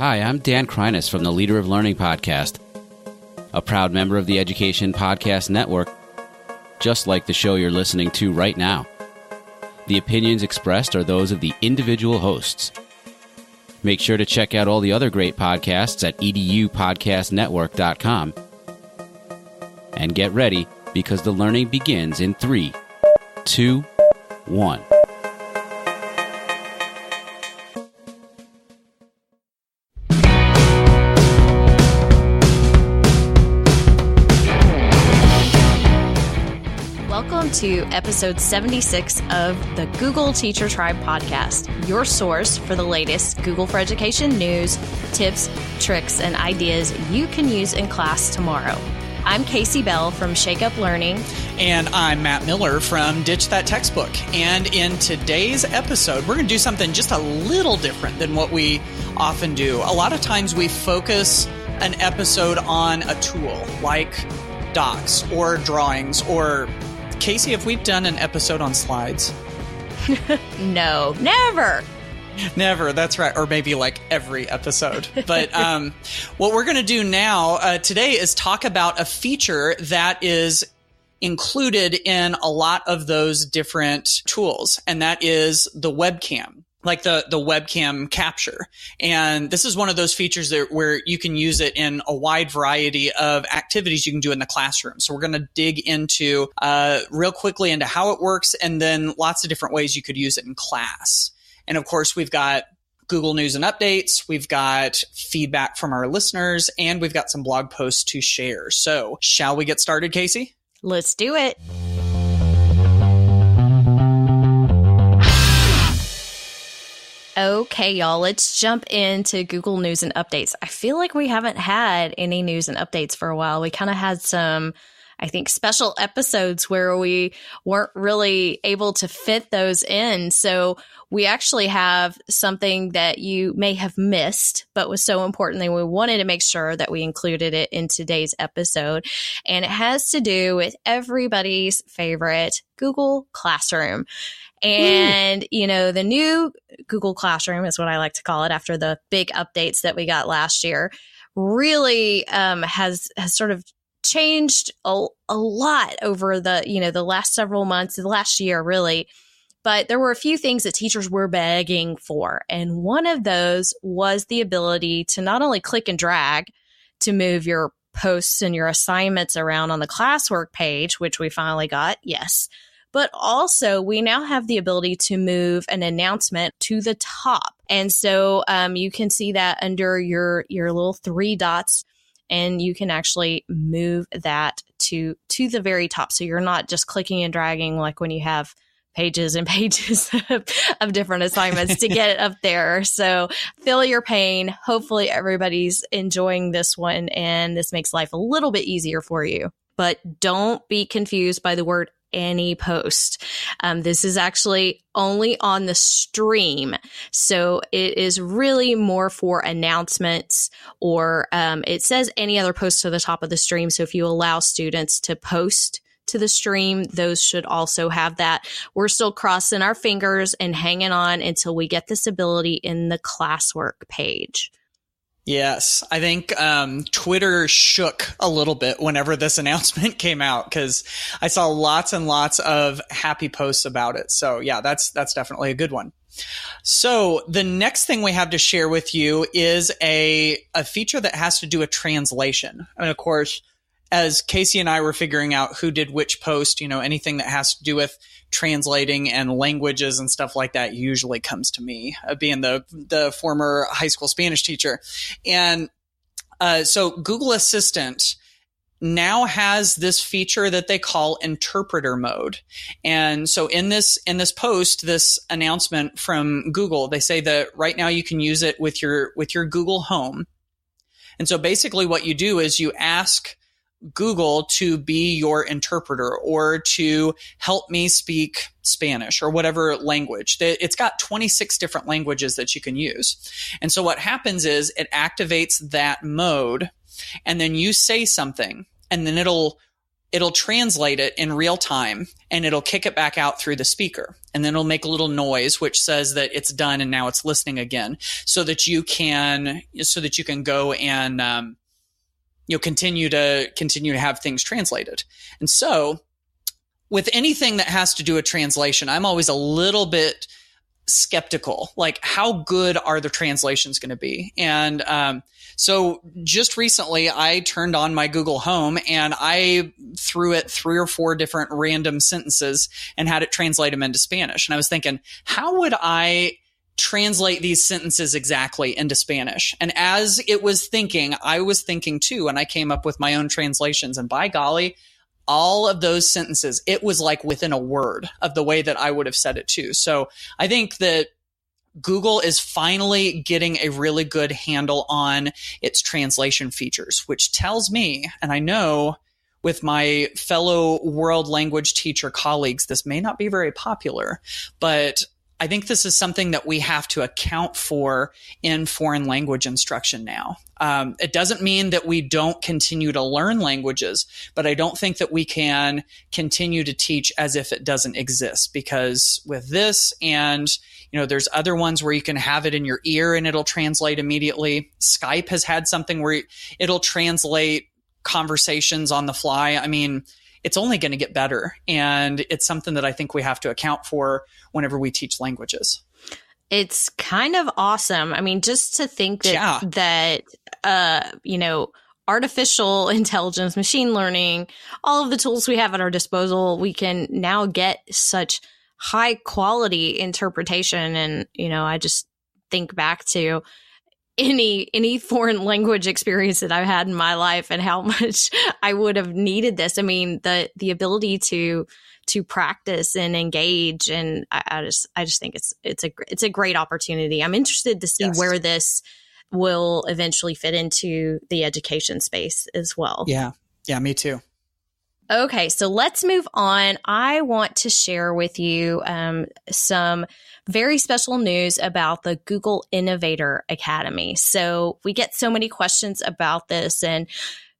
Hi, I'm Dan Kreines from the Leader of Learning podcast, a proud member of the Education Podcast Network, just like the show you're listening to right now. The opinions expressed are those of the individual hosts. Make sure to check out all the other great podcasts at edupodcastnetwork.com. And get ready, because the learning begins in 3, 2, 1. Welcome to episode 76 of the Google Teacher Tribe podcast, your source for the latest Google for Education news, tips, tricks, and ideas you can use in class tomorrow. I'm Casey Bell from Shake Up Learning. And I'm Matt Miller from Ditch That Textbook. And in today's episode, we're going to do something just a little different than what we often do. A lot of times we focus an episode on a tool like docs or drawings or... Casey, have we done an episode on slides? No, never. Never, that's right. Or maybe like every episode. But what we're going to do now today is talk about a feature that is included in a lot of those different tools, and that is the webcam. Like the webcam capture. And this is one of those features where you can use it in a wide variety of activities you can do in the classroom. So we're going to dig into real quickly into how it works, and then lots of different ways you could use it in class. And of course, we've got Google News and Updates, we've got feedback from our listeners, and we've got some blog posts to share. So shall we get started, Casey? Let's do it. Okay, y'all, let's jump into Google News and Updates. I feel like we haven't had any news and updates for a while. We kind of had some, I think, special episodes where we weren't really able to fit those in. So we actually have something that you may have missed, but was so important that we wanted to make sure that we included it in today's episode. And it has to do with everybody's favorite Google Classroom. And, you know, the new Google Classroom is what I like to call it after the big updates that we got last year, really has sort of changed a lot over the last several months, the last year, really. But there were a few things that teachers were begging for. And one of those was the ability to not only click and drag to move your posts and your assignments around on the classwork page, which we finally got, yes. But also, we now have the ability to move an announcement to the top. And so you can see that under your little 3 dots, and you can actually move that to the very top. So you're not just clicking and dragging like when you have pages and pages of different assignments to get it up there. So feel your pain. Hopefully everybody's enjoying this one, and this makes life a little bit easier for you. But don't be confused by the word any post. This is actually only on the stream. So it is really more for announcements, or it says any other post to the top of the stream. So if you allow students to post to the stream, those should also have that. We're still crossing our fingers and hanging on until we get this ability in the classwork page. Yes, I think Twitter shook a little bit whenever this announcement came out, because I saw lots and lots of happy posts about it. So yeah, that's definitely a good one. So the next thing we have to share with you is a feature that has to do with translation. And of course, as Casey and I were figuring out who did which post, anything that has to do with translating and languages and stuff like that usually comes to me, being the former high school Spanish teacher. And so Google Assistant now has this feature that they call interpreter mode. And so in this post, this announcement from Google, they say that right now you can use it with your Google Home. And so basically what you do is you ask Google to be your interpreter or to help me speak Spanish or whatever language. It's got 26 different languages that you can use. And so what happens is it activates that mode, and then you say something, and then it'll translate it in real time, and it'll kick it back out through the speaker. and then it'll make a little noise which says that it's done and now it's listening again, so that you can go and continue to have things translated. And so with anything that has to do with translation, I'm always a little bit skeptical, like how good are the translations going to be? And so just recently I turned on my Google Home and I threw it 3 or 4 different random sentences and had it translate them into Spanish. And I was thinking, how would I translate these sentences exactly into Spanish? And as it was thinking, I was thinking too, and I came up with my own translations. And by golly, all of those sentences, it was like within a word of the way that I would have said it too. So I think that Google is finally getting a really good handle on its translation features, which tells me, and I know with my fellow world language teacher colleagues, this may not be very popular, but I think this is something that we have to account for in foreign language instruction now. It doesn't mean that we don't continue to learn languages, but I don't think that we can continue to teach as if it doesn't exist, because with this and there's other ones where you can have it in your ear and it'll translate immediately. Skype has had something where it'll translate conversations on the fly. I mean, it's only going to get better. And it's something that I think we have to account for whenever we teach languages. It's kind of awesome. I mean, just to think that artificial intelligence, machine learning, all of the tools we have at our disposal, we can now get such high quality interpretation. And, I just think back to any foreign language experience that I've had in my life and how much I would have needed this. I mean, the ability to practice and engage, and I just think it's a great opportunity. I'm interested to see where this will eventually fit into the education space as well. Yeah, me too. Okay, so let's move on. I want to share with you some very special news about the Google Innovator Academy. So we get so many questions about this and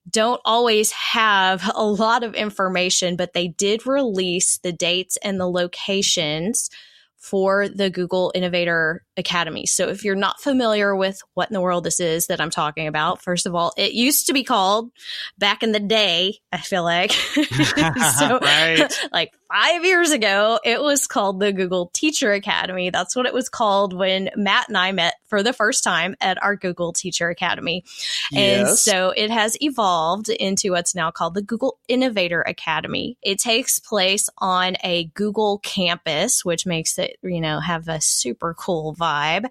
don't always have a lot of information, but they did release the dates and the locations for the Google Innovator Academy. So if you're not familiar with what in the world this is that I'm talking about, first of all, it used to be called, back in the day, I feel like, like 5 years ago, it was called the Google Teacher Academy. That's what it was called when Matt and I met for the first time at our Google Teacher Academy. And so it has evolved into what's now called the Google Innovator Academy. It takes place on a Google campus, which makes it, have a super cool vibe.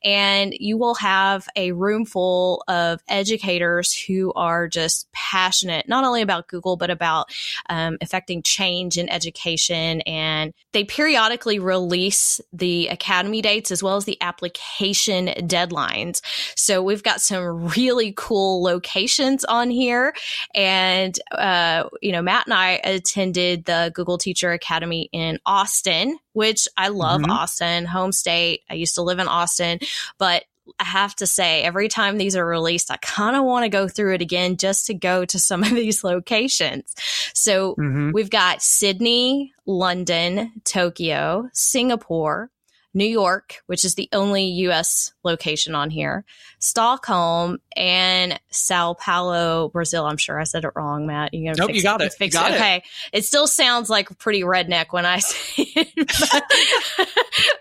And you will have a room full of educators who are just passionate, not only about Google, but about affecting change in education. And they periodically release the academy dates as well as the application deadlines. So we've got some really cool locations on here. And, Matt and I attended the Google Teacher Academy in Austin, which I love. Austin, home state. I used to live in Austin, but I have to say, every time these are released, I kind of want to go through it again just to go to some of these locations. So we've got Sydney, London, Tokyo, Singapore, New York, which is the only U.S. location on here, Stockholm, and Sao Paulo, Brazil. I'm sure I said it wrong, Matt. You got it. Fix it. Okay. It still sounds like pretty redneck when I say it,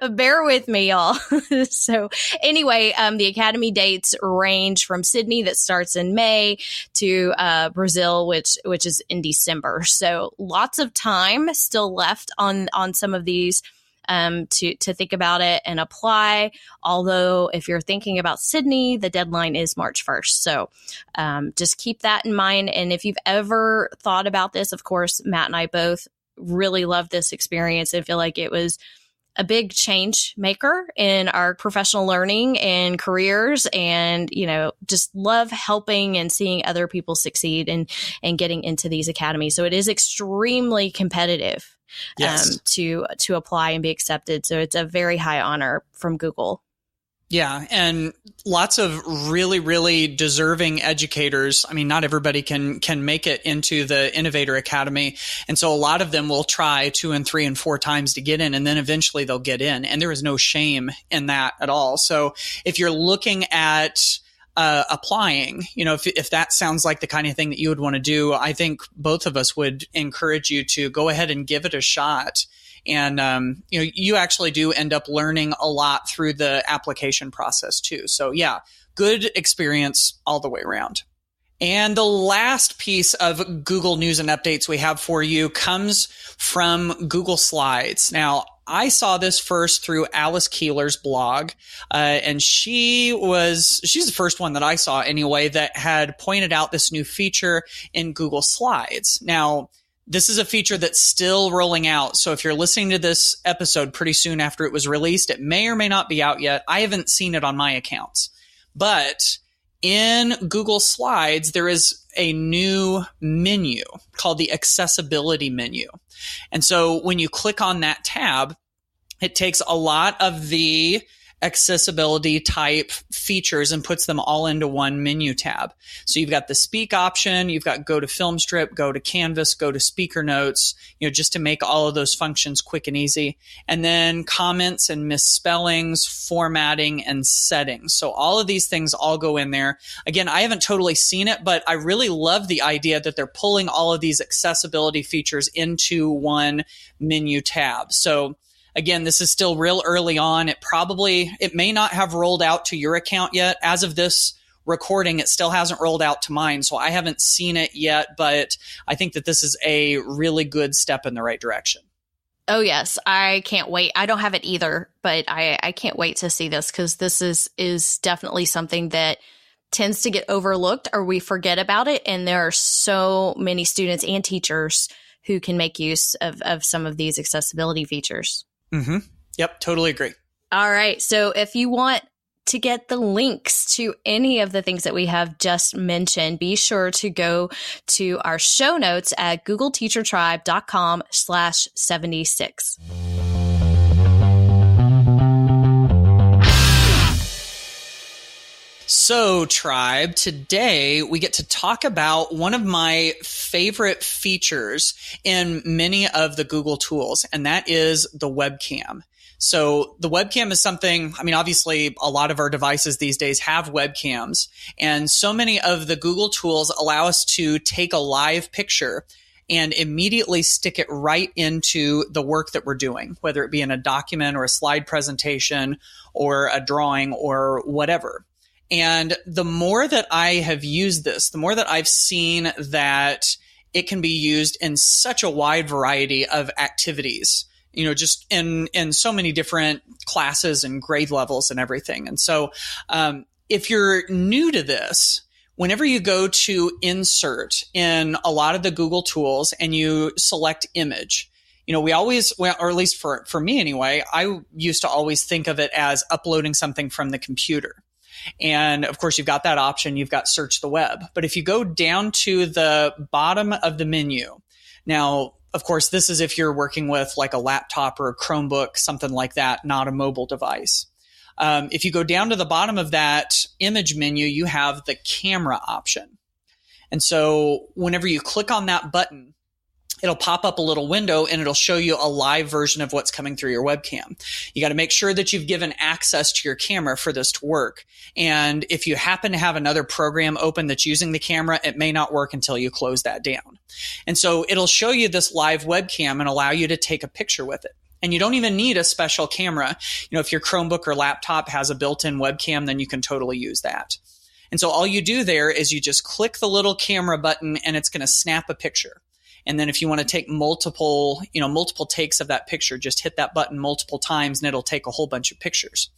but bear with me, y'all. So anyway, the academy dates range from Sydney, that starts in May, to Brazil, which is in December. So lots of time still left on some of these to think about it and apply. Although if you're thinking about Sydney, the deadline is March 1st. So just keep that in mind. And if you've ever thought about this, of course, Matt and I both really love this experience and feel like it was a big change maker in our professional learning and careers, and, just love helping and seeing other people succeed and getting into these academies. So it is extremely competitive. To apply and be accepted. So it's a very high honor from Google. Yeah. And lots of really, really deserving educators. I mean, not everybody can make it into the Innovator Academy. And so a lot of them will try 2 and 3 and 4 times to get in, and then eventually they'll get in. And there is no shame in that at all. So if you're looking at applying, if that sounds like the kind of thing that you would want to do, I think both of us would encourage you to go ahead and give it a shot. And, you actually do end up learning a lot through the application process too. So yeah, good experience all the way around. And the last piece of Google News and Updates we have for you comes from Google Slides. Now, I saw this first through Alice Keeler's blog, and she's the first one that I saw anyway that had pointed out this new feature in Google Slides. Now, this is a feature that's still rolling out. So if you're listening to this episode pretty soon after it was released, it may or may not be out yet. I haven't seen it on my accounts. But in Google Slides, there is a new menu called the accessibility menu. And so when you click on that tab, it takes a lot of the accessibility type features and puts them all into one menu tab. So you've got the speak option, you've got go to film strip, go to canvas, go to speaker notes, just to make all of those functions quick and easy. And then comments and misspellings, formatting, and settings. So all of these things all go in there. Again, I haven't totally seen it, but I really love the idea that they're pulling all of these accessibility features into one menu tab. So again, this is still real early on. It may not have rolled out to your account yet. As of this recording, it still hasn't rolled out to mine, so I haven't seen it yet, but I think that this is a really good step in the right direction. Oh, yes. I can't wait. I don't have it either, but I can't wait to see this because this is definitely something that tends to get overlooked or we forget about it. And there are so many students and teachers who can make use of some of these accessibility features. Mm-hmm. Yep, totally agree. All right. So if you want to get the links to any of the things that we have just mentioned, be sure to go to our show notes at googleteachertribe.com/76. So, Tribe, today we get to talk about one of my favorite features in many of the Google tools, and that is the webcam. So the webcam is something, obviously a lot of our devices these days have webcams, and so many of the Google tools allow us to take a live picture and immediately stick it right into the work that we're doing, whether it be in a document or a slide presentation or a drawing or whatever. And the more that I have used this, the more that I've seen that it can be used in such a wide variety of activities, just in so many different classes and grade levels and everything. And so if you're new to this, whenever you go to insert in a lot of the Google tools and you select image, we always, or at least for me anyway, I used to always think of it as uploading something from the computer. And of course, you've got that option. You've got search the web. But if you go down to the bottom of the menu, now, of course, this is if you're working with like a laptop or a Chromebook, something like that, not a mobile device. If you go down to the bottom of that image menu, you have the camera option. And so whenever you click on that button, it'll pop up a little window and it'll show you a live version of what's coming through your webcam. You got to make sure that you've given access to your camera for this to work. And if you happen to have another program open that's using the camera, it may not work until you close that down. And so it'll show you this live webcam and allow you to take a picture with it. And you don't even need a special camera. If your Chromebook or laptop has a built-in webcam, then you can totally use that. And so all you do there is you just click the little camera button and it's going to snap a picture. And then if you want to take multiple takes of that picture, just hit that button multiple times and it'll take a whole bunch of pictures.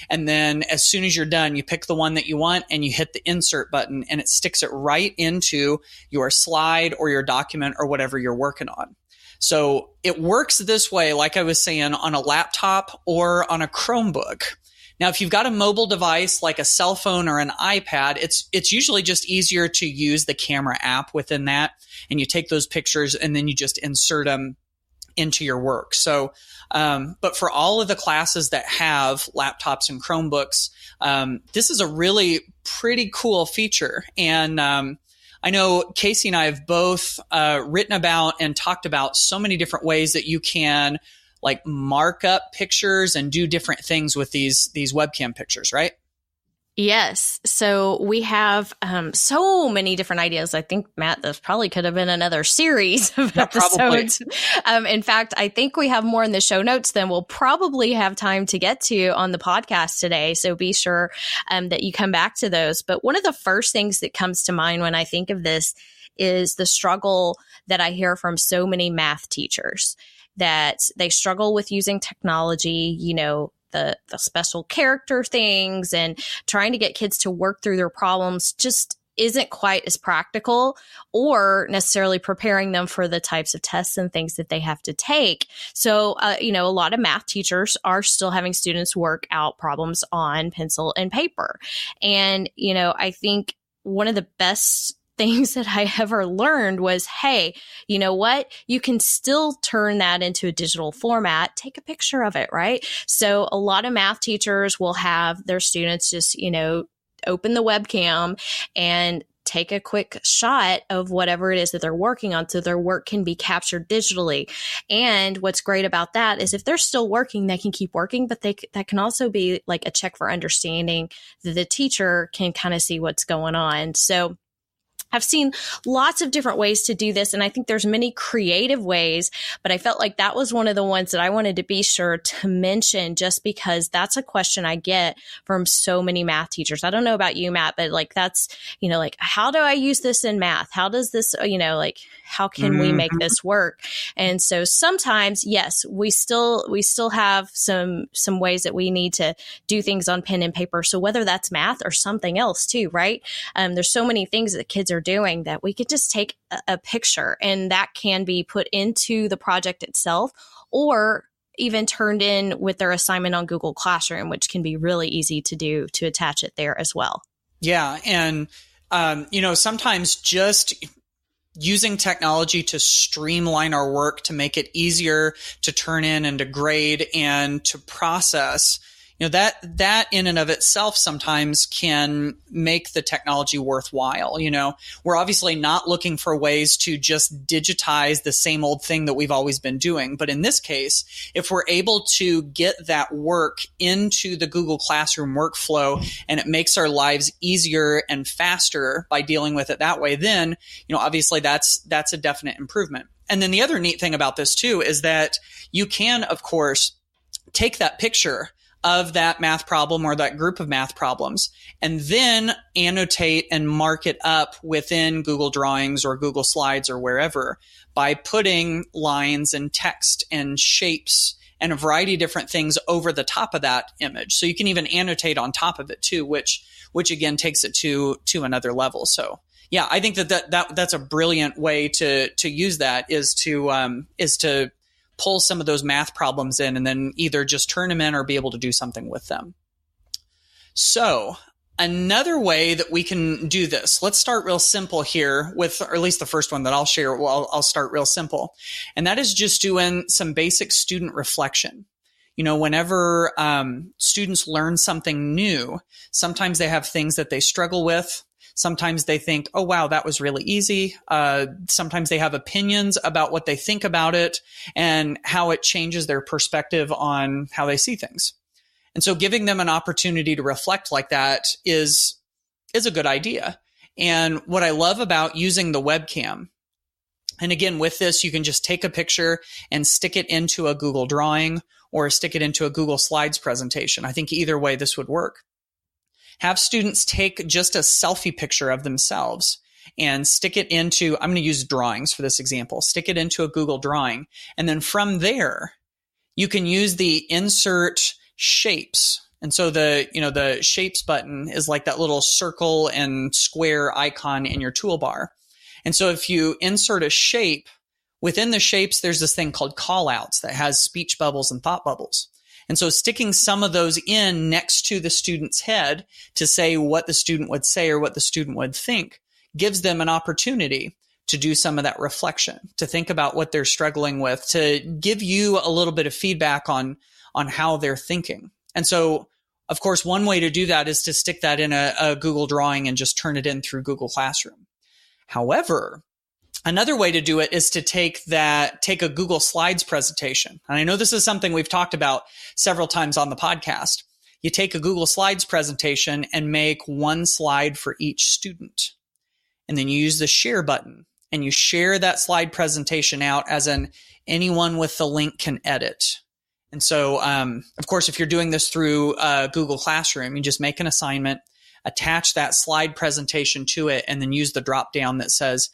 And then as soon as you're done, you pick the one that you want and you hit the insert button and it sticks it right into your slide or your document or whatever you're working on. So it works this way, like I was saying, on a laptop or on a Chromebook. Now, if you've got a mobile device like a cell phone or an iPad, it's usually just easier to use the camera app within that. And you take those pictures and then you just insert them into your work. So, but for all of the classes that have laptops and Chromebooks, this is a really pretty cool feature. And I know Casey and I have both written about and talked about so many different ways that you can like mark up pictures and do different things with these webcam pictures, right? Yes. So we have so many different ideas. I think, Matt, this probably could have been another series of episodes. In fact, I think we have more in the show notes than we'll probably have time to get to on the podcast today. So be sure that you come back to those. But one of the first things that comes to mind when I think of this is the struggle that I hear from so many math teachers, that they struggle with using technology, you know, the special character things, and trying to get kids to work through their problems just isn't quite as practical, or necessarily preparing them for the types of tests and things that they have to take. So, you know, a lot of math teachers are still having students work out problems on pencil and paper. And, you know, I think one of the best things that I ever learned was, hey, you know what? You can still turn that into a digital format. Take a picture of it, right? So a lot of math teachers will have their students just, you know, open the webcam and take a quick shot of whatever it is that they're working on, so their work can be captured digitally. And what's great about that is if they're still working, they can keep working, but that can also be like a check for understanding that the teacher can kind of see what's going on. So I've seen lots of different ways to do this, and I think there's many creative ways, but I felt like that was one of the ones that I wanted to be sure to mention, just because that's a question I get from so many math teachers. I don't know about you, Matt, but like that's, you know, like, how do I use this in math? How does this, you know, like, how can we make this work? And so sometimes, yes, we still have some ways that we need to do things on pen and paper. So whether that's math or something else too, right? There's so many things that kids are doing that we could just take a picture, and that can be put into the project itself, or even turned in with their assignment on Google Classroom, which can be really easy to do, to attach it there as well. Yeah. And, you know, sometimes just using technology to streamline our work, to make it easier to turn in and to grade and to process, you know, that in and of itself sometimes can make the technology worthwhile. You know, we're obviously not looking for ways to just digitize the same old thing that we've always been doing. But in this case, if we're able to get that work into the Google Classroom workflow and it makes our lives easier and faster by dealing with it that way, then, you know, obviously that's a definite improvement. And then the other neat thing about this too is that you can, of course, take that picture of that math problem or that group of math problems, and then annotate and mark it up within Google Drawings or Google Slides or wherever by putting lines and text and shapes and a variety of different things over the top of that image. So you can even annotate on top of it too, which again takes it to another level. So yeah, I think that's a brilliant way to use that, is to pull some of those math problems in and then either just turn them in or be able to do something with them. So another way that we can do this, let's start real simple here with, or at least the first one that I'll share. Well, I'll start real simple. And that is just doing some basic student reflection. You know, whenever students learn something new, sometimes they have things that they struggle with. Sometimes they think, oh, wow, that was really easy. Sometimes they have opinions about what they think about it and how it changes their perspective on how they see things. And so giving them an opportunity to reflect like that is a good idea. And what I love about using the webcam, and again, with this, you can just take a picture and stick it into a Google Drawing or stick it into a Google Slides presentation. I think either way this would work. Have students take just a selfie picture of themselves and stick it into, I'm going to use drawings for this example, stick it into a Google Drawing. And then from there, you can use the insert shapes. And so the shapes button is like that little circle and square icon in your toolbar. And so if you insert a shape, within the shapes, there's this thing called callouts that has speech bubbles and thought bubbles. And so sticking some of those in next to the student's head to say what the student would say or what the student would think gives them an opportunity to do some of that reflection, to think about what they're struggling with, to give you a little bit of feedback on how they're thinking. And so, of course, one way to do that is to stick that in a Google Drawing and just turn it in through Google Classroom. However, another way to do it is to take a Google Slides presentation. And I know this is something we've talked about several times on the podcast. You take a Google Slides presentation and make one slide for each student. And then you use the share button and you share that slide presentation out as in anyone with the link can edit. And so, of course, if you're doing this through Google Classroom, you just make an assignment, attach that slide presentation to it, and then use the drop down that says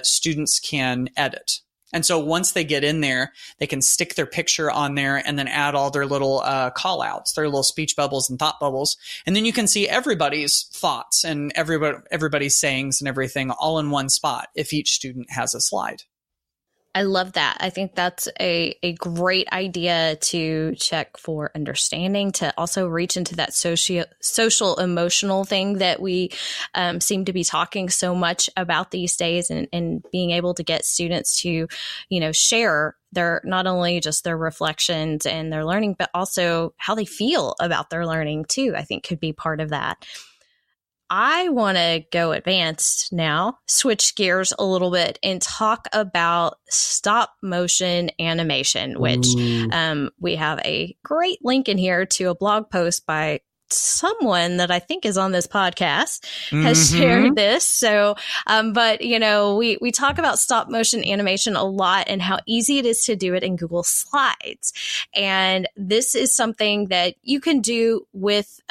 students can edit. And so once they get in there, they can stick their picture on there and then add all their little call outs, their little speech bubbles and thought bubbles. And then you can see everybody's thoughts and everybody's sayings and everything all in one spot if each student has a slide. I love that. I think that's a great idea to check for understanding, to also reach into that social emotional thing that we seem to be talking so much about these days, and being able to get students to, share their, not only just their reflections and their learning, but also how they feel about their learning too, I think could be part of that. I want to go advanced now, switch gears a little bit and talk about stop motion animation, which we have a great link in here to a blog post by someone that I think is on this podcast has shared this. So, but we talk about stop motion animation a lot and how easy it is to do it in Google Slides. And this is something that you can do with,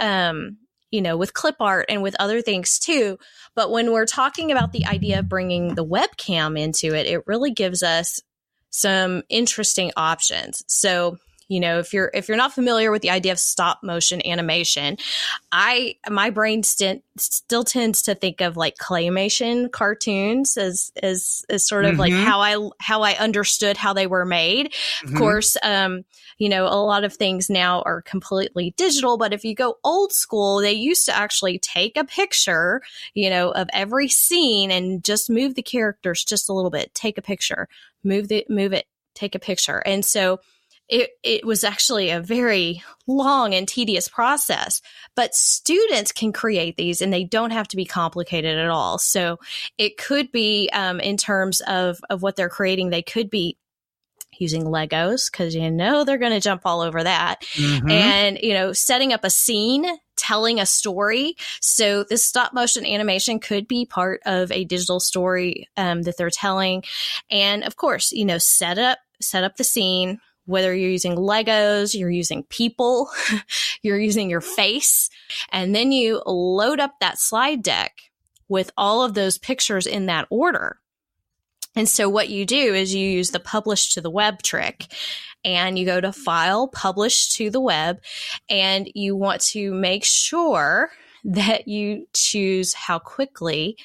with clip art and with other things too. But when we're talking about the idea of bringing the webcam into it, it really gives us some interesting options. So, if you're not familiar with the idea of stop motion animation, my brain still tends to think of like claymation cartoons as sort of like how I understood how they were made. Of course, a lot of things now are completely digital, but if you go old school, they used to actually take a picture, of every scene and just move the characters just a little bit, take a picture, move it, take a picture. And so it was actually a very long and tedious process, but students can create these and they don't have to be complicated at all. So it could be, in terms of what they're creating, they could be using Legos because, they're going to jump all over that. And, setting up a scene, telling a story. So this stop motion animation could be part of a digital story that they're telling. And of course, set up the scene. Whether you're using Legos, you're using people, you're using your face, and then you load up that slide deck with all of those pictures in that order. And so what you do is you use the publish to the web trick, and you go to File, Publish to the Web, and you want to make sure that you choose how quickly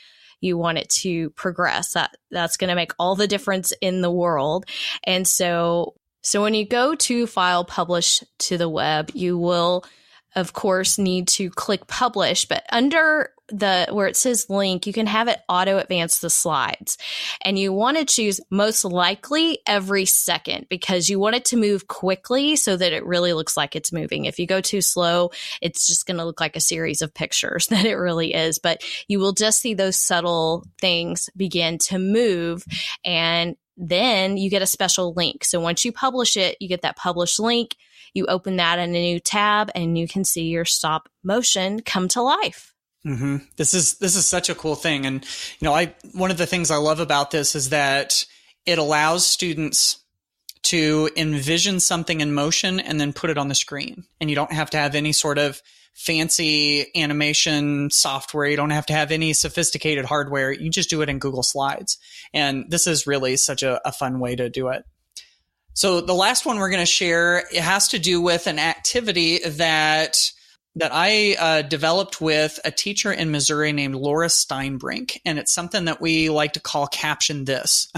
you want it to progress. That's going to make all the difference in the world. And so when you go to File, Publish to the Web, you will, of course, need to click Publish, but under where it says link, you can have it auto advance the slides. And you want to choose most likely every second because you want it to move quickly so that it really looks like it's moving. If you go too slow, it's just going to look like a series of pictures that it really is. But you will just see those subtle things begin to move, and then you get a special link. So once you publish it, you get that published link. You open that in a new tab and you can see your stop motion come to life. This is such a cool thing. And, one of the things I love about this is that it allows students to envision something in motion and then put it on the screen. And you don't have to have any sort of fancy animation software. You don't have to have any sophisticated hardware. You just do it in Google Slides. And this is really such a fun way to do it. So the last one we're going to share, it has to do with an activity that I developed with a teacher in Missouri named Laura Steinbrink. And it's something that we like to call Caption This.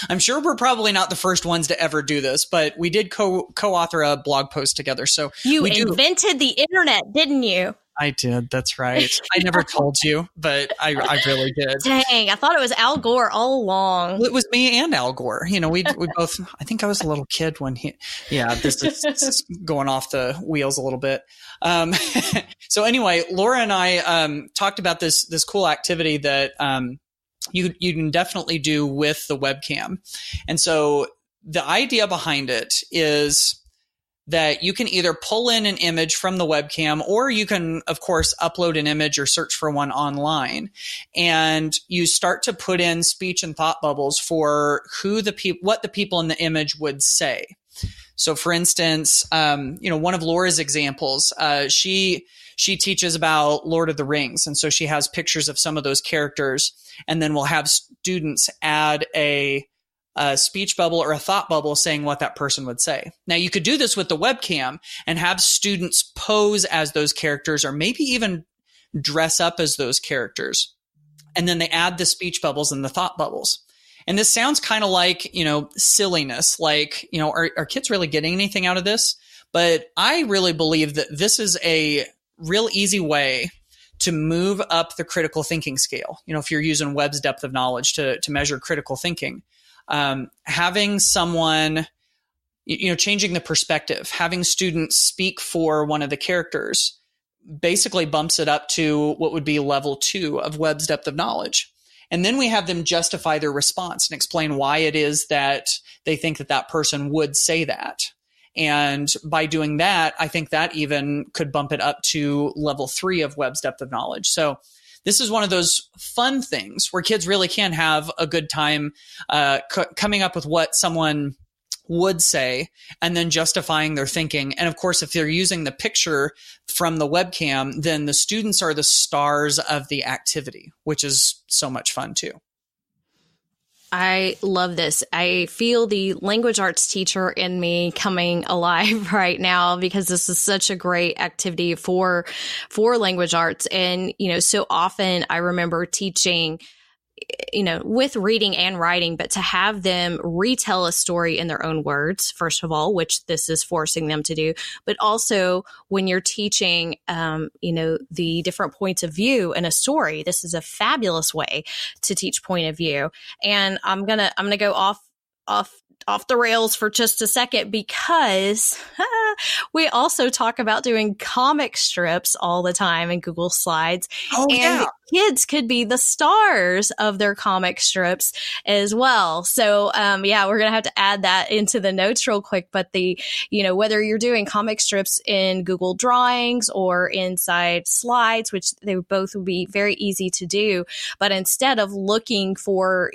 I'm sure we're probably not the first ones to ever do this, but we did co-author a blog post together. So you invented the internet, didn't you? I did. That's right. I never told you, but I really did. Dang, I thought it was Al Gore all along. Well, it was me and Al Gore. You know, we both, I think I was a little kid when this is going off the wheels a little bit. So anyway, Laura and I talked about this cool activity that you can definitely do with the webcam. And so the idea behind it is that you can either pull in an image from the webcam, or you can, of course, upload an image or search for one online. And you start to put in speech and thought bubbles for what the people in the image would say. So for instance, one of Laura's examples, she teaches about Lord of the Rings. And so she has pictures of some of those characters, and then we'll have students add a speech bubble or a thought bubble saying what that person would say. Now, you could do this with the webcam and have students pose as those characters, or maybe even dress up as those characters. And then they add the speech bubbles and the thought bubbles. And this sounds kind of like, silliness, like, are kids really getting anything out of this? But I really believe that this is a real easy way to move up the critical thinking scale. If you're using Webb's depth of knowledge to measure critical thinking. Having someone, changing the perspective, having students speak for one of the characters basically bumps it up to what would be level 2 of Webb's depth of knowledge. And then we have them justify their response and explain why it is that they think that person would say that. And by doing that, I think that even could bump it up to level 3 of Webb's depth of knowledge. So this is one of those fun things where kids really can have a good time coming up with what someone would say and then justifying their thinking. And of course, if they're using the picture from the webcam, then the students are the stars of the activity, which is so much fun too. I love this. I feel the language arts teacher in me coming alive right now, because this is such a great activity for language arts. And, so often I remember teaching, with reading and writing, but to have them retell a story in their own words, first of all, which this is forcing them to do, but also when you're teaching, the different points of view in a story, this is a fabulous way to teach point of view. And I'm going to go off the rails for just a second, because we also talk about doing comic strips all the time in Google Slides. Oh, and yeah. Kids could be the stars of their comic strips as well. So, we're going to have to add that into the notes real quick. But whether you're doing comic strips in Google Drawings or inside Slides, which they both would be very easy to do, but instead of looking for,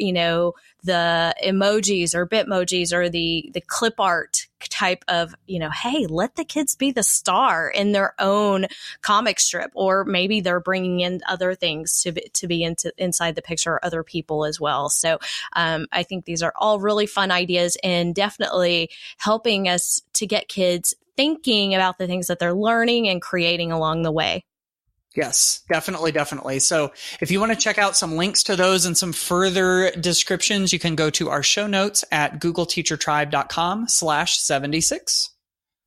the emojis or bitmojis or the clip art type of, hey, let the kids be the star in their own comic strip, or maybe they're bringing in other things to be inside the picture, or other people as well. So I think these are all really fun ideas, and definitely helping us to get kids thinking about the things that they're learning and creating along the way. Yes, definitely. So if you want to check out some links to those and some further descriptions, you can go to our show notes at googleteachertribe.com/76.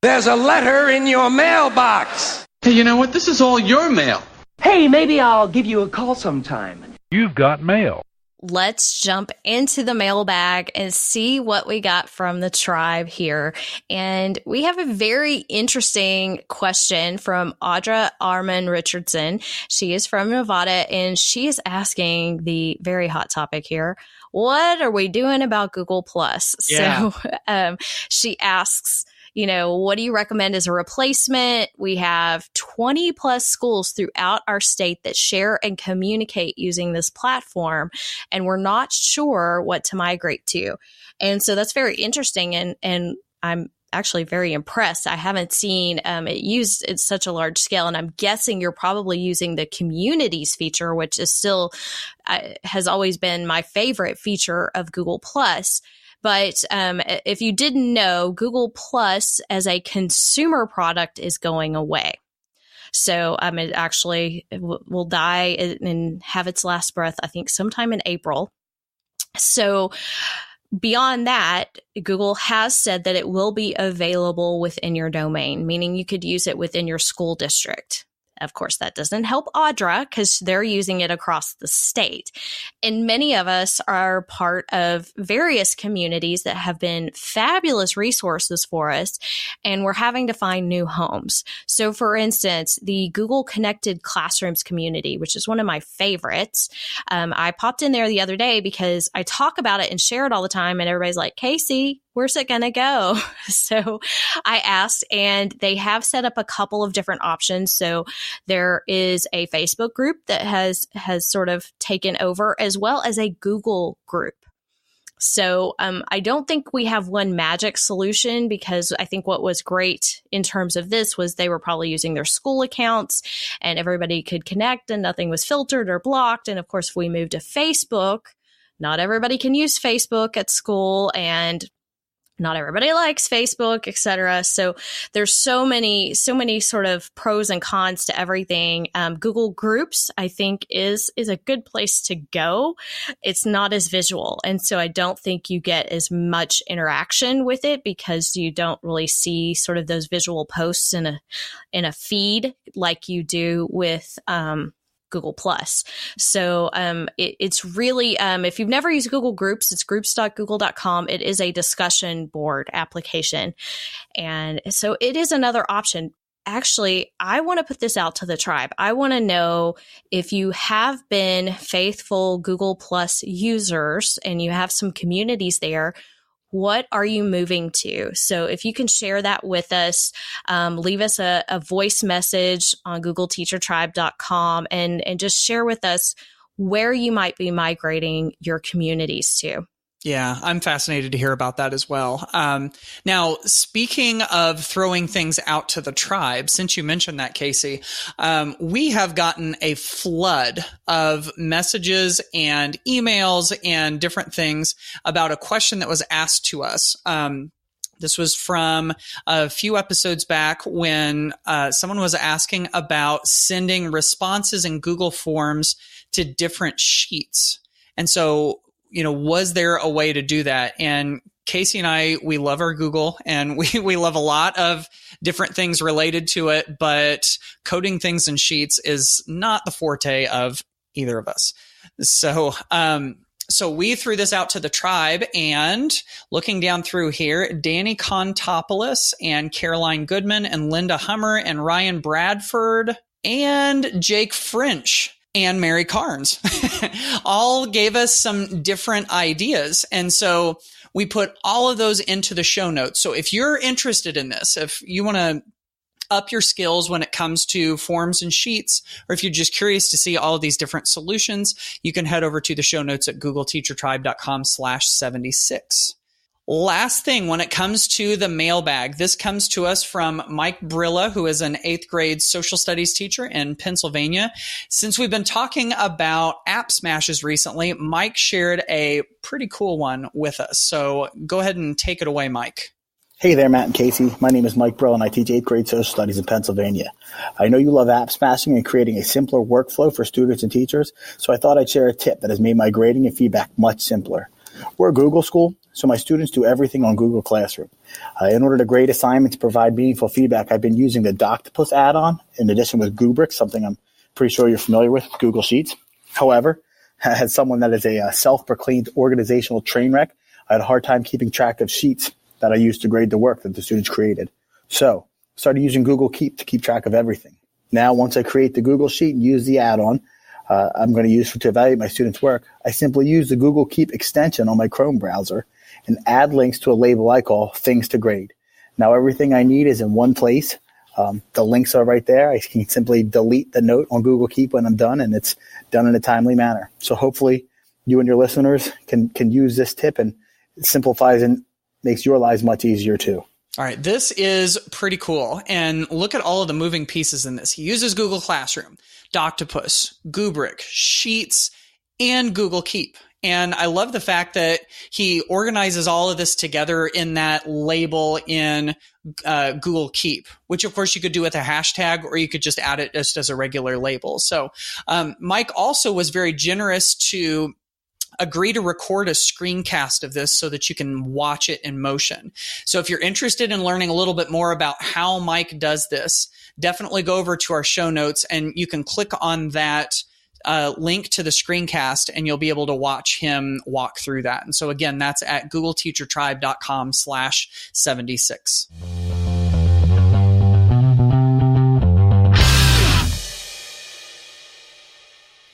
There's a letter in your mailbox. Hey, you know what? This is all your mail. Hey, maybe I'll give you a call sometime. You've got mail. Let's jump into the mailbag and see what we got from the tribe here. And we have a very interesting question from Audra Arman Richardson. She is from Nevada, and she is asking the very hot topic here. What are we doing about Google Plus? Yeah. So she asks, what do you recommend as a replacement? We have 20 plus schools throughout our state that share and communicate using this platform, and we're not sure what to migrate to. And so that's very interesting. And I'm actually very impressed. I haven't seen it used at such a large scale, and I'm guessing you're probably using the communities feature, which is still has always been my favorite feature of Google Plus. But if you didn't know, Google Plus as a consumer product is going away. So it actually will die and have its last breath, I think, sometime in April. So beyond that, Google has said that it will be available within your domain, meaning you could use it within your school district. Of course, that doesn't help Audra because they're using it across the state. And many of us are part of various communities that have been fabulous resources for us, and we're having to find new homes. So, for instance, the Google Connected Classrooms community, which is one of my favorites, I popped in there the other day because I talk about it and share it all the time, and everybody's like, Casey, where's it going to go? So I asked, and they have set up a couple of different options. So there is a Facebook group that has sort of taken over, as well as a Google group. So I don't think we have one magic solution, because I think what was great in terms of this was they were probably using their school accounts and everybody could connect and nothing was filtered or blocked. And of course, if we move to Facebook, not everybody can use Facebook at school, and not everybody likes Facebook, etc. So there's so many sort of pros and cons to everything. Google Groups, I think, is a good place to go. It's not as visual, and so I don't think you get as much interaction with it because you don't really see sort of those visual posts in a feed like you do with Google Plus. So it's really, if you've never used Google Groups, it's groups.google.com. It is a discussion board application. And so it is another option. Actually, I want to put this out to the tribe. I want to know if you have been faithful Google Plus users and you have some communities there, what are you moving to? So if you can share that with us, leave us a voice message on googleteachertribe.com and just share with us where you might be migrating your communities to. Yeah, I'm fascinated to hear about that as well. Now, speaking of throwing things out to the tribe, since you mentioned that, Casey, we have gotten a flood of messages and emails and different things about a question that was asked to us. This was from a few episodes back when someone was asking about sending responses in Google Forms to different sheets. And so, was there a way to do that? And Casey and I, we love our Google, and we love a lot of different things related to it, but coding things in Sheets is not the forte of either of us. So we threw this out to the tribe, and looking down through here, Danny Kontopoulos and Caroline Goodman and Linda Hummer and Ryan Bradford and Jake French and Mary Carnes all gave us some different ideas. And so we put all of those into the show notes. So if you're interested in this, if you want to up your skills when it comes to forms and sheets, or if you're just curious to see all of these different solutions, you can head over to the show notes at googleteachertribe.com/76. Last thing, when it comes to the mailbag, this comes to us from Mike Brilla, who is an 8th grade social studies teacher in Pennsylvania. Since we've been talking about app smashes recently, Mike shared a pretty cool one with us. So go ahead and take it away, Mike. Hey there, Matt and Casey. My name is Mike Brill, and I teach 8th grade social studies in Pennsylvania. I know you love app smashing and creating a simpler workflow for students and teachers, so I thought I'd share a tip that has made my grading and feedback much simpler. We're a Google school, so my students do everything on Google Classroom. In order to grade assignments and provide meaningful feedback, I've been using the Doctopus add-on in addition with Ebook, something I'm pretty sure you're familiar with, Google Sheets. However, as someone that is a self-proclaimed organizational train wreck, I had a hard time keeping track of sheets that I used to grade the work that the students created. So I started using Google Keep to keep track of everything. Now, once I create the Google Sheet and use the add-on I'm going to use to evaluate my students' work, I simply use the Google Keep extension on my Chrome browser and add links to a label I call Things to Grade. Now, everything I need is in one place. The links are right there. I can simply delete the note on Google Keep when I'm done, and it's done in a timely manner. So hopefully you and your listeners can use this tip, and it simplifies and makes your lives much easier too. All right, this is pretty cool. And look at all of the moving pieces in this. He uses Google Classroom, Doctopus, Ebook, Sheets, and Google Keep. And I love the fact that he organizes all of this together in that label in Google Keep, which of course you could do with a hashtag, or you could just add it just as a regular label. So Mike also was very generous to agree to record a screencast of this so that you can watch it in motion. So if you're interested in learning a little bit more about how Mike does this, definitely go over to our show notes and you can click on that link to the screencast and you'll be able to watch him walk through that. And so again, that's at googleteachertribe.com/76.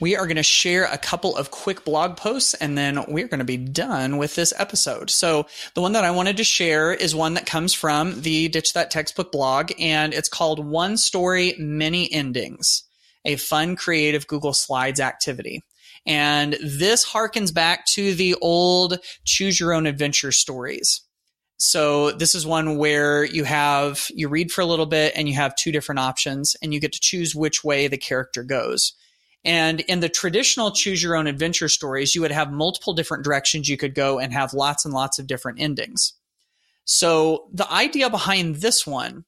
We are going to share a couple of quick blog posts and then we're going to be done with this episode. So the one that I wanted to share is one that comes from the Ditch That Textbook blog, and it's called One Story, Many Endings, a fun, creative Google Slides activity. And this harkens back to the old choose your own adventure stories. So this is one where you read for a little bit and you have two different options and you get to choose which way the character goes. And in the traditional choose your own adventure stories, you would have multiple different directions you could go and have lots and lots of different endings. So the idea behind this one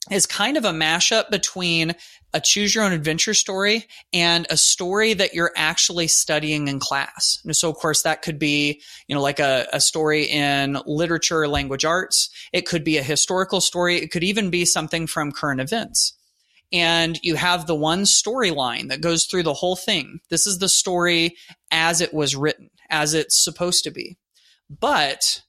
is kind of a mashup between a choose your own adventure story and a story that you're actually studying in class. And so of course that could be, like a story in literature or language arts. It could be a historical story. It could even be something from current events. And you have the one storyline that goes through the whole thing. This is the story as it was written, as it's supposed to be. But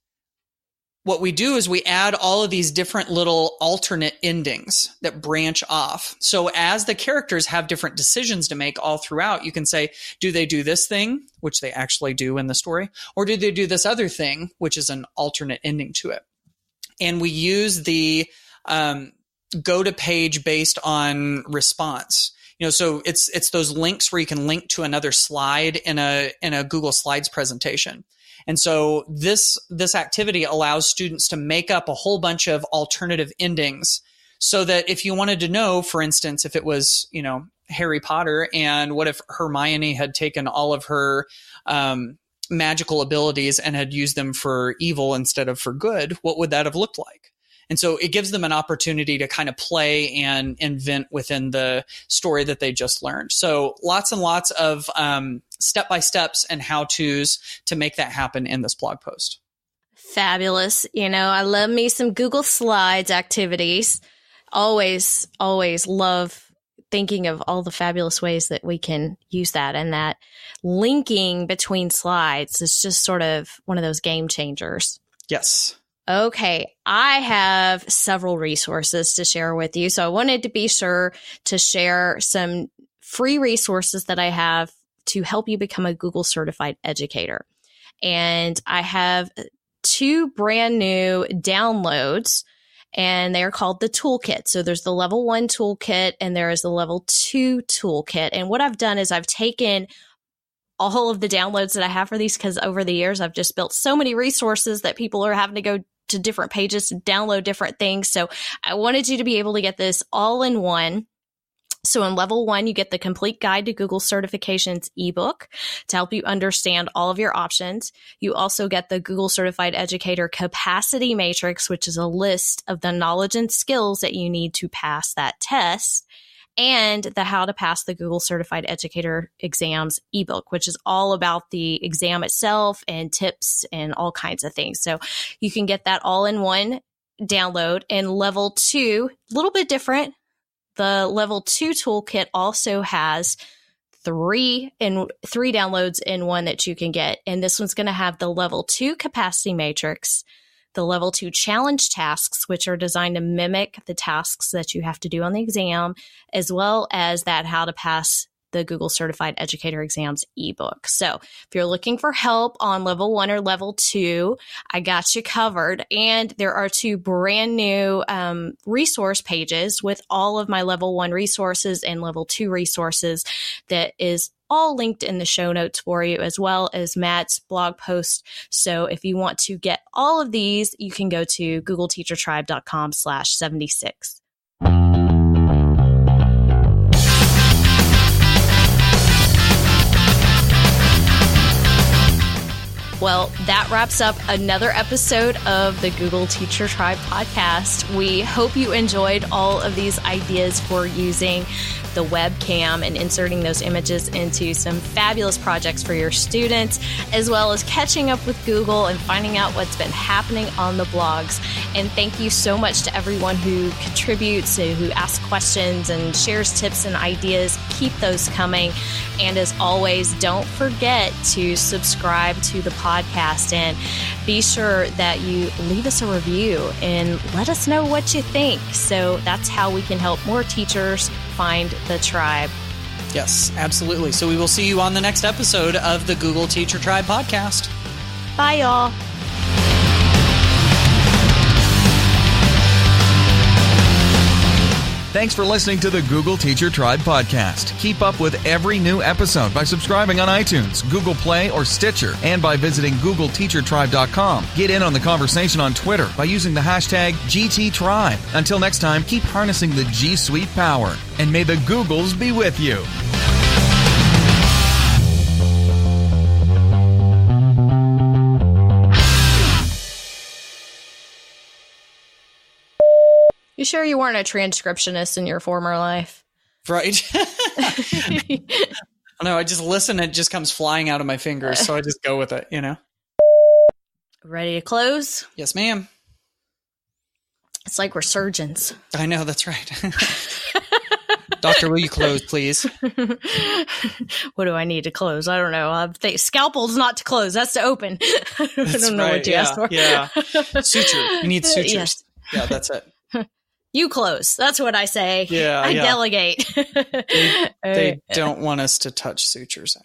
what we do is we add all of these different little alternate endings that branch off. So as the characters have different decisions to make all throughout, you can say, do they do this thing, which they actually do in the story, or do they do this other thing, which is an alternate ending to it? And we use the go to page based on response. So it's those links where you can link to another slide in a Google Slides presentation. And so this activity allows students to make up a whole bunch of alternative endings so that if you wanted to know, for instance, if it was, Harry Potter and what if Hermione had taken all of her magical abilities and had used them for evil instead of for good, what would that have looked like? And so it gives them an opportunity to kind of play and invent within the story that they just learned. So lots and lots of step-by-steps and how-tos to make that happen in this blog post. Fabulous. I love me some Google Slides activities. Always love thinking of all the fabulous ways that we can use that, and that linking between slides is just sort of one of those game changers. Yes. Okay, I have several resources to share with you. So I wanted to be sure to share some free resources that I have to help you become a Google certified educator. And I have two brand new downloads, and they are called the toolkit. So there's the level 1 toolkit and there is the level 2 toolkit. And what I've done is I've taken all of the downloads that I have for these, because over the years, I've just built so many resources that people are having to go to different pages to download different things. So I wanted you to be able to get this all in one. So in level 1, you get the complete guide to Google certifications ebook to help you understand all of your options. You also get the Google Certified Educator Capacity Matrix, which is a list of the knowledge and skills that you need to pass that test, and the How to Pass the Google Certified Educator Exams ebook, which is all about the exam itself and tips and all kinds of things. So you can get that all in one download. And level 2, a little bit different. The level 2 toolkit also has three downloads in one that you can get. And this one's going to have the level 2 capacity matrix, the level 2 challenge tasks, which are designed to mimic the tasks that you have to do on the exam, as well as that How to Pass the Google Certified Educator Exams ebook. So if you're looking for help on level 1 or level 2, I got you covered. And there are 2 brand new resource pages with all of my level 1 resources and level 2 resources that is all linked in the show notes for you, as well as Matt's blog post. So if you want to get all of these, you can go to googleteachertribe.com/76. Well, that wraps up another episode of the Google Teacher Tribe podcast. We hope you enjoyed all of these ideas for using the webcam and inserting those images into some fabulous projects for your students, as well as catching up with Google and finding out what's been happening on the blogs. And thank you so much to everyone who contributes, who asks questions and shares tips and ideas. Keep those coming. And as always, don't forget to subscribe to the podcast and be sure that you leave us a review and let us know what you think. So that's how we can help more teachers find the tribe. Yes, absolutely. So we will see you on the next episode of the Google Teacher Tribe podcast. Bye, y'all. Thanks for listening to the Google Teacher Tribe podcast. Keep up with every new episode by subscribing on iTunes, Google Play, or Stitcher, and by visiting GoogleTeacherTribe.com. Get in on the conversation on Twitter by using the hashtag GTTribe. Until next time, keep harnessing the G Suite power, and may the Googles be with you. You sure you weren't a transcriptionist in your former life? Right. No, I just listen. It just comes flying out of my fingers. So I just go with it, you know. Ready to close? Yes, ma'am. It's like we're surgeons. I know. That's right. Doctor, will you close, please? What do I need to close? I don't know. I think scalpel's not to close. That's to open. I don't know what you asked for. Yeah. Suture. You need sutures. Yes. Yeah, that's it. You close. That's what I say. Yeah, I delegate. They don't want us to touch sutures.